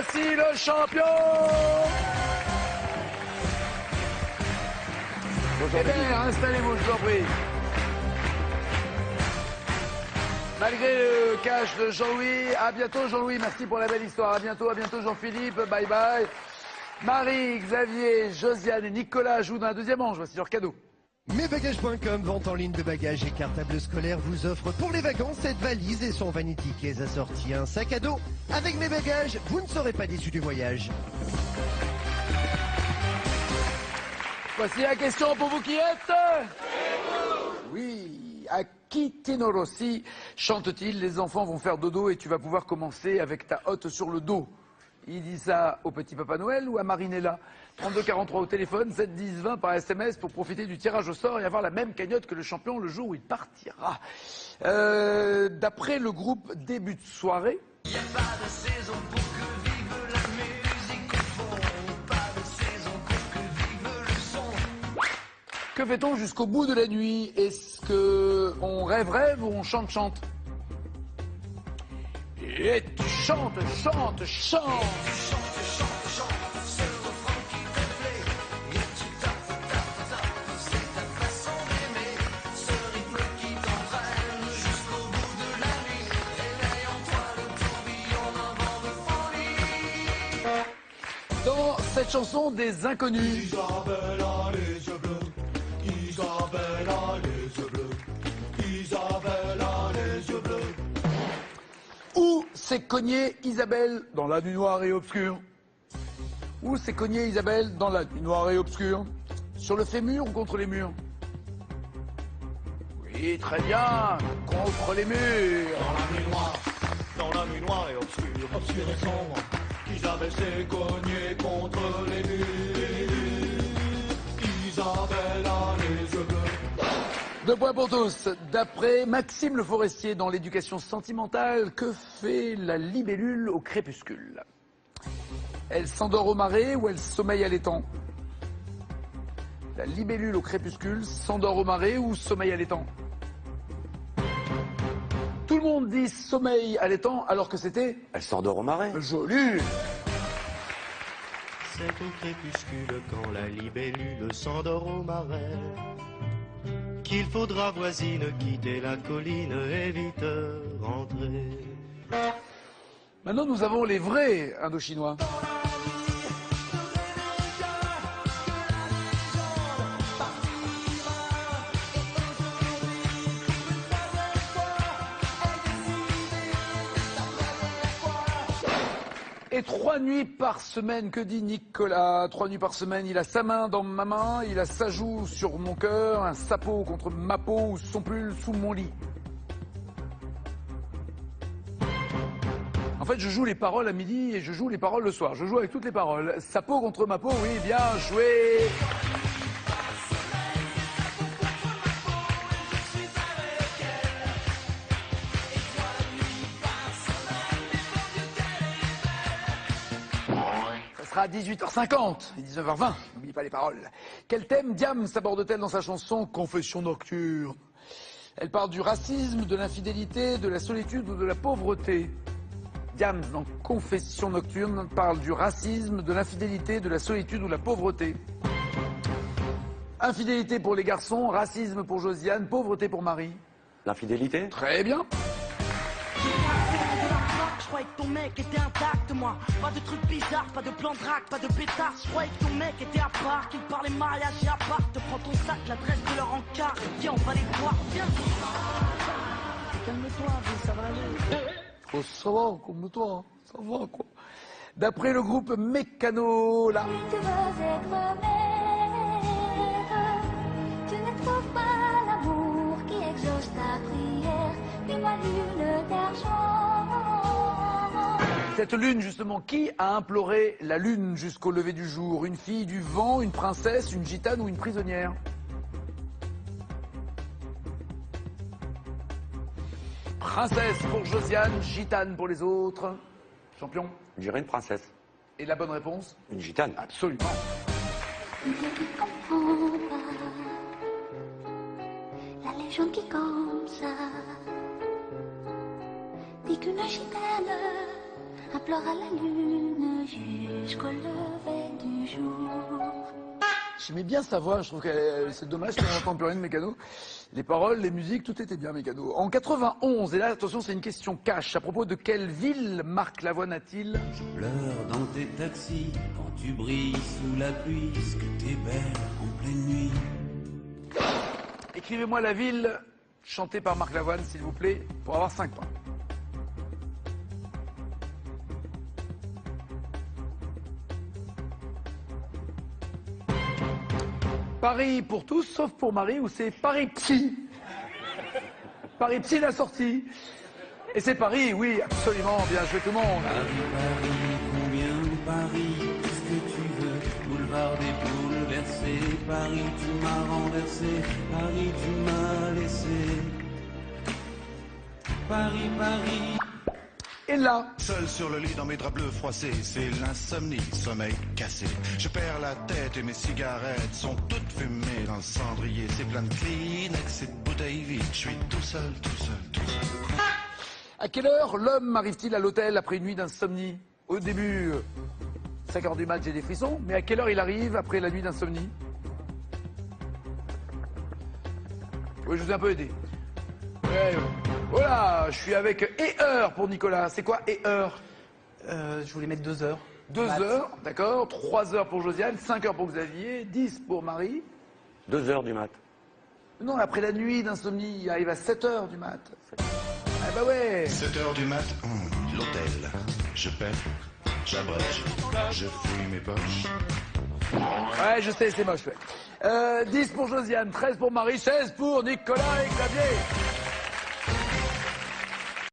Voici le champion. Eh bien, installez-vous, je vous en prie. Malgré le cash de Jean-Louis, à bientôt Jean-Louis, merci pour la belle histoire. À bientôt Jean-Philippe, bye bye. Marie, Xavier, Josiane et Nicolas jouent dans la deuxième manche, voici leur cadeau. Mesbagages.com, vente en ligne de bagages et cartables scolaires, vous offre pour les vacances cette valise et son vanity case assorti un sac à dos. Avec mes bagages, vous ne serez pas déçus du voyage. Voici la question pour vous qui êtes. Oui, à qui Tino Rossi chante-t-il? Les enfants vont faire dodo et tu vas pouvoir commencer avec ta hotte sur le dos. Il dit ça au petit Papa Noël ou à Marinella? 32 43 au téléphone, 7 10 20 par SMS pour profiter du tirage au sort et avoir la même cagnotte que le champion le jour où il partira. D'après le groupe Début de soirée... Il n'y a pas de saison pour que vive la musique au fond, pas de saison pour que vive le son. Que fait-on jusqu'au bout de la nuit? Est-ce qu'on rêve ou on chante? Et tu chantes, ce refrain qui te plaît. Et tu tapes, c'est ta façon d'aimer. Ce rythme qui t'entraîne jusqu'au bout de la nuit. Éveille en toi le tourbillon d'un vent de folie. Dans cette chanson des Inconnus. Isabelle a les yeux bleus. Isabelle a les yeux bleus. Isabelle a les yeux bleus. Où s'est cognée Isabelle dans la nuit noire et obscure? Où s'est cognée Isabelle dans la nuit noire et obscure? Sur le fémur ou contre les murs? Oui, très bien, contre les murs. Dans la nuit noire et obscure, obscure et sombre, Isabelle s'est cognée contre les murs. Isabelle a les yeux bleus. 2 points pour tous. D'après Maxime Le Forestier, dans l'éducation sentimentale, que fait la libellule au crépuscule? Elle s'endort au marais ou elle sommeille à l'étang? La libellule au crépuscule s'endort au marais ou sommeille à l'étang? Tout le monde dit sommeil à l'étang alors que c'était... Elle s'endort au marais. Joli. C'est au crépuscule quand la libellule s'endort au marais qu'il faudra, voisine, quitter la colline et vite rentrer. Maintenant, nous avons les vrais Indochinois. Et 3 nuits par semaine, que dit Nicolas? 3 nuits par semaine, il a sa main dans ma main, il a sa joue sur mon cœur, un sapot contre ma peau ou son pull sous mon lit. En fait, je joue les paroles à midi et je joue les paroles le soir. Je joue avec toutes les paroles. Sapot contre ma peau, oui, bien joué. À 18h50 et 19h20, n'oubliez pas les paroles. Quel thème Diams aborde-t-elle dans sa chanson Confession nocturne? Elle parle du racisme, de l'infidélité, de la solitude ou de la pauvreté. Diams, dans Confession nocturne, parle du racisme, de l'infidélité, de la solitude ou de la pauvreté. Infidélité pour les garçons, racisme pour Josiane, pauvreté pour Marie. L'infidélité? Très bien. Je croyais que ton mec était intact, moi. Pas de trucs bizarres, pas de plan de drague, pas de pétard. Je croyais que ton mec était à part, qu'il parlait mariage et à part. Te prends ton sac, l'adresse de leur encart. Viens, on va les voir, viens. Calme-toi, ça va aller. Oh, ça va, comme toi, ça va quoi. D'après le groupe Mécano, là. Tu veux être mère, tu ne trouves pas l'amour qui exauce ta prière. Dis-moi lune d'argent. Cette lune, justement, qui a imploré la lune jusqu'au lever du jour? Une fille du vent, une princesse, une gitane ou une prisonnière? Princesse pour Josiane, gitane pour les autres. Champion? Je dirais une princesse. Et la bonne réponse? Une gitane. Absolument. Je ne comprends pas la légende qui comme ça dit qu'une gitane implore à la lune jusqu'au lever du jour. J'aimais bien sa voix, je trouve que c'est dommage qu'on n'entend plus rien de Mécano. Les paroles, les musiques, tout était bien Mécano. En 91, et là attention c'est une question cash, à propos de quelle ville Marc Lavoine a-t-il? Pleure dans tes taxis quand tu brilles sous la pluie, ce que t'es belle en pleine nuit. Écrivez-moi la ville chantée par Marc Lavoine s'il vous plaît, pour avoir 5 points. Paris pour tous, sauf pour Marie, où c'est Paris Psy. Paris Psy la sortie. Et c'est Paris, oui, absolument, bien joué tout le monde. Paris, combien de Paris, qu'est-ce que tu veux? Boulevard des bouleversés, Paris, tu m'as renversé, Paris, tu m'as laissé. Paris, Paris. Et là, Seul sur le lit dans mes draps bleus froissés, c'est l'insomnie, sommeil cassé. Je perds la tête et mes cigarettes sont toutes fumées dans le cendrier. C'est plein de Kleenex et de bouteilles vides. Je suis tout seul, tout seul, tout seul. à quelle heure l'homme arrive-t-il à l'hôtel après une nuit d'insomnie? Au début, 5 heures du mat, j'ai des frissons, mais à quelle heure il arrive après la nuit d'insomnie? Oui, je vous ai un peu aidé. Ouais, voilà, je suis avec et heure pour Nicolas. C'est quoi et heure? Je voulais mettre 2 heures. 2 heures, d'accord. 3 heures pour Josiane, 5 heures pour Xavier, 10 pour Marie. 2 heures du mat. Non, après la nuit d'insomnie, il arrive à 7 heures du mat. Ah bah ouais. 7 heures du mat, l'hôtel. Je paie, j'abrège, je fouille mes poches. Ouais, je sais, c'est moche, ouais. 10 pour Josiane, 13 pour Marie, 16 pour Nicolas et Xavier.